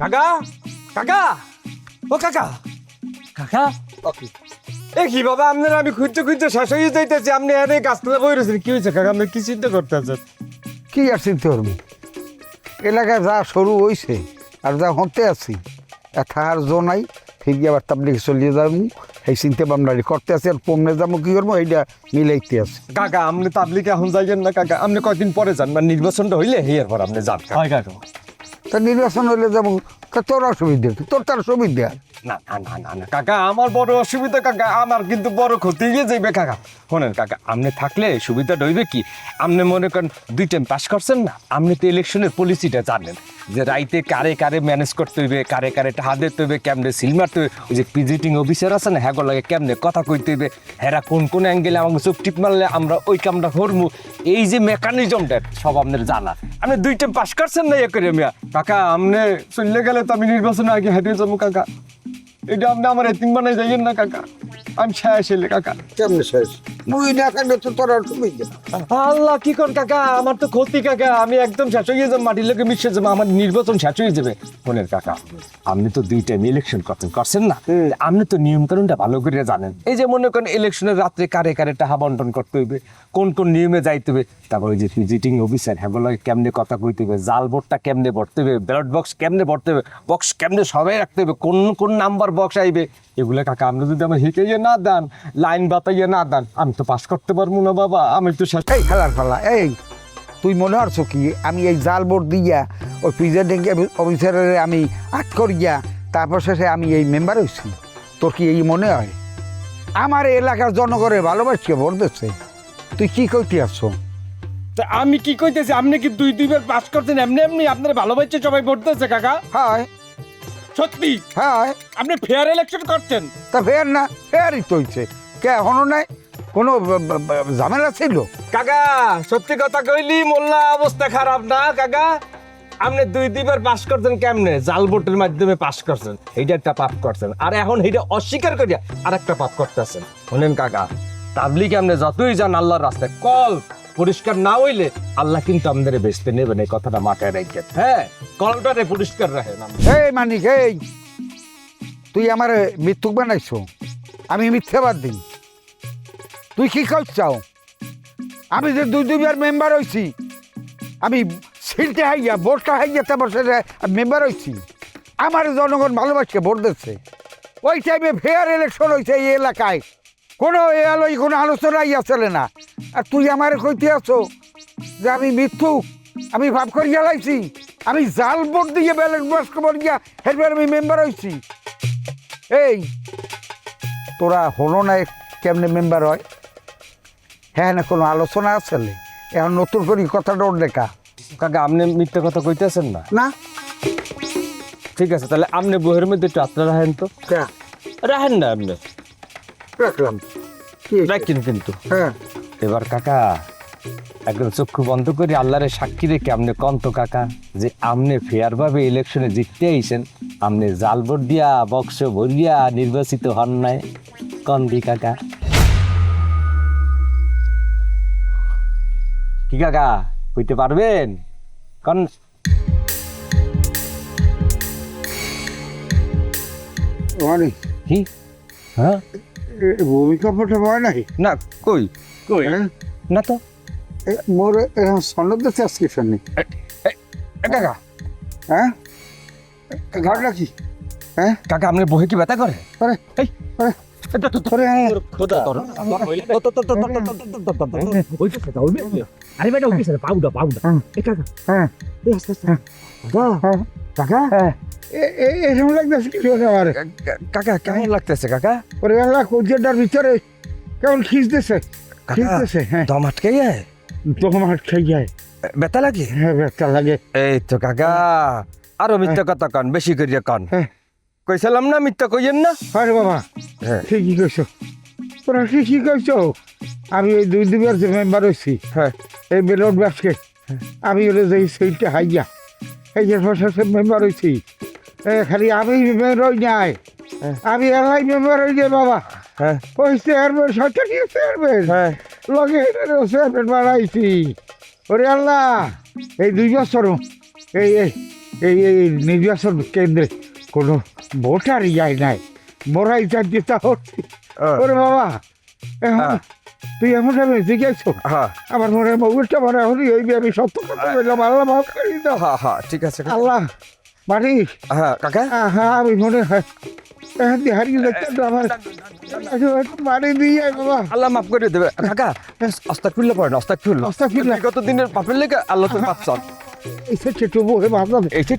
কাকা কাকা ও কাকা কাকা এ কি বাবা আপনার আমি খুঁজতে খুঁজতে শেষ হয়ে যাইতেছি আপনি এনে গাছতলা বই রয়েছেন কি হয়েছে কাকা আপনি কি চিন্তা করতেছেন কি আর চিনতে পারবো এলাকায় যা শুরু হয়েছে আর যা হতে আছি থাকার জো নাই ঠিক আবার তাবলিগে চলিয়ে যাবো সেই চিন্তা ভাবনারি করতে আছি আর পমনে যাবো কি করবো এইটা মিলাইতে আছে কাকা আপনি তাবলিকে এখন যাইবেন না কাকা আপনি কয়েকদিন পরে যান মানে নির্বাচনটা হইলে এরপর আপনি যান কাকা তা নির্বাচন হইলে যাবো তা তোর অসুবিধা কি? তোর তার সুবিধা না না না না না কাকা আমার বড় অসুবিধা কাকা আমার কিন্তু বড় ক্ষতি হয়ে যাইবে কাকা শোনেন কাকা আপনি থাকলে সুবিধাটা হইবে কি আপনি মনে করেন 2 টাইম পাস করছেন না আপনি তো ইলেকশনের পলিসিটা জানেন যে রাইতে কারে কারে ম্যানেজ করতে হইবে কারে কারে টাকা দিতে হইবে কেমনে সিল মারতে হইবে ওই যে ভিজিটিং অফিসার আছে না হ্যাঁ লাগে কেমনে কথা কইতে হইবে হেরা কোন কোন অ্যাঙ্গেলে আমাকে চোখ টিপ মারলে আমরা ওই কামটা করবো এই যে মেকানিজমটা সব আপনার জানা আপনি 2 টাইম পাস করছেন না করে মিয়া কাকা আপনি চলে গেলে তো আমি নির্বাচনে আগে হেঁটে যাবো কাকা এটা আপনি আমার এতিম বানাই যাইয়েন না কাকা আমি শেষ এলে কাকা কেমনে শেষ মুই না কেন তো তোর অসুবিধা আল্লাহ কি কর কাকা আমার তো ক্ষতি কাকা আমি একদম শেষ হয়ে যাবো মাটির লোকে মিশে যাবো আমার নির্বাচন শেষ হয়ে যাবে ফোনের কাকা আপনি তো 2 টাইম ইলেকশন করছেন না আপনি তো নিয়ম কানুনটা ভালো করে জানেন এই যে মনে করেন ইলেকশনের রাত্রে কারে কারে টাকা বন্টন করতে হইবে কোন কোন নিয়মে যাইতে হবে তারপর ওই যে ভিজিটিং অফিসার হ্যাঁ কেমনে কথা কইতে হবে জাল ভোটটা কেমনে ভরতে হবে ব্যালট বক্স কেমনে ভরতে হবে বক্স কেমনে সবাই রাখতে হবে কোন কোন নাম্বার বক্স আইবে এগুলো কাকা আপনি যদি আমার হিকাইয়ে না দেন লাইন বাতাইয়ে না দেন আমি তো পাস করতে পারবো না বাবা আমি তো শেষ এই খেলার ফেলা এই তুই মনে হচ্ছ কি আমি এই জাল বোর্ড দিয়া ওই প্রেসিডেন্ট অফিসারের আমি আট করিয়া তারপর শেষে আমি এই মেম্বার হয়েছি তোর কি এই মনে হয় আমার এলাকার জনগণের ভালোবাসছে ভোট দিচ্ছে তুই কি কইতে আসছো তা আমি কি কইতেছি আপনি কি 2 বার পাস করছেন এমনি এমনি আপনার ভালোবাসছে সবাই ভোট দিচ্ছে কাকা হয় সত্যি হয় আপনি ফেয়ার ইলেকশন করছেন তা ফের না ফেরই তো হইছে কে এখনো নাই কোনো ঝামেলা ছিল কাকা সত্যি কথা কইলি মোল্লা অবস্থা খারাপ না কাকা আপনি 2 বার পাস করছেন কেমনে জাল ভোটের মাধ্যমে পাস করছেন এইটা একটা পাপ করছেন আর এখন এইটা অস্বীকার করিয়া আর একটা পাপ করতেছেন শুনেন কাকা তাবলিগ আপনি যতই যান আল্লাহর রাস্তায় কল পরিষ্কার না হইলে আল্লাহ কিন্তু আমাদের বেচতে নেবেন এই কথাটা মাথায় রাখেন হ্যাঁ কলটারে পরিষ্কার রাখেন এই মানিক এই তুই আমার মৃত্যুক বানাইছো আমি মিথ্যাবাদ দিই তুই কি চাও আমি যে 2 বার মেম্বার হয়েছি আমি সিলটা হাইয়া ভোটটা হাইয়া তারপর সেটা মেম্বার হয়েছি আমার জনগণ ভালোবাসছে ভোট দিচ্ছে ওই টাইমে ফেয়ার ইলেকশন হয়েছে এই এলাকায় কোনো এলোই কোনো আলোচনাই আসলে না আর তুই আমার কইতে আছো যে আমি মিথ্যুক আমি ভাব করিয়া লাইছি আমি জাল ভোট দিয়ে ব্যালট বক্স করিয়া এরপর আমি মেম্বার হয়েছি এই তোরা হলো না কেমনে মেম্বার হয় হ্যাঁ না কোনো আলোচনা আসলে এখন নতুন করে কথাটা ওর লেখা কাকা আপনি মিথ্যে কথা কইতেছেন না না ঠিক আছে তাহলে আপনি বইয়ের মধ্যে একটু আপনারা রাখেন তো রাখেন না আপনি রাখলাম রাখেন কিন্তু হ্যাঁ এবার কাকা একদম চক্ষু বন্ধ করে আল্লাহরে সাক্ষী রেখে আপনি কন্ত কাকা যে আপনি ফেয়ার ভাবে ইলেকশনে জিততে আইছেন আপনি জাল ভোট দিয়া বক্স ভরিয়া নির্বাচিত হন নাই কন্দি কাকা কি কাকা হইতে পারবেন কন মানে কি হ্যাঁ ভূমিকম্পটা হয় নাই না কই কই হ্যাঁ? না তো মোর এখন সনদ দিচ্ছে আজকে সামনে কাকা হ্যাঁ ঘটনা কি হ্যাঁ কাকা আপনার বহে কি ব্যথা করে আরে এই আরে এটা তো আরে খোদা আরে বেটা উঠেছে পাউডা পাউডা এ কাকা হ্যাঁ এ আস্তে আস্তে কাকা এরকম লাগতেছে কি আমার কাকা কেমন লাগতেছে কাকা ওরে আল্লাহ কুজিয়াটার ভিতরে কেমন খিঁচতেছে খিঁচতেছে হ্যাঁ দম আটকে যায় তোমার খেয়ে যায় ব্যথা লাগে হ্যাঁ ব্যথা লাগে এই তো কাকা আরো মিথ্যা কথা কন বেশি করিয়া কন হ্যাঁ কইছিলাম না মিথ্যা কইয়েন না আরে বাবা হ্যাঁ ঠিকই কইছো তোরা ঠিকই কইছো আমি এই 2 বার যে মেম্বার হয়েছি হ্যাঁ এই বেলট বাসকে আমি হলে যে সেইটা হাইয়া এই যে প্রশাসন মেম্বার হয়েছি খালি আমি মেম্বার হই নাই আমি এলাই মেম্বার হই যে বাবা হ্যাঁ ওই চেয়ারম্যান সরকারি চেয়ারম্যান হ্যাঁ লগে চেয়ারম্যান বানাইছি ওরে আল্লাহ এই 2 বছর এই এই নির্বাচন কেন্দ্রে কোনো ভোটার যায় নাই মোরাই যাচ্ছি তা হচ্ছে ওরে বাবা এখন হ্যাঁ। তুই এমন আমি জিজ্ঞাসা হ্যাঁ আমার মনে হয় মোবাইলটা মনে হলি ওই আমি সত্য কথা বললাম আল্লাহ মাফ করে দাও হ্যাঁ হ্যাঁ ঠিক আছে কাকা। আল্লাহ বাড়ি হ্যাঁ কাকা হ্যাঁ আমি মনে হয় এখন দিয়ে হারিয়ে যাচ্ছে আমার বাড়ি দিয়ে বাবা আল্লাহ মাফ করে দেবে কাকা আস্তাগফিরুল্লাহ পড়েন আস্তাগফিরুল্লাহ আস্তাগফিরুল্লাহ। বিগত দিনের পাপের লেগে আল্লাহ তো মাফ চান এসে ছোট বউ ভাবলাম এই যে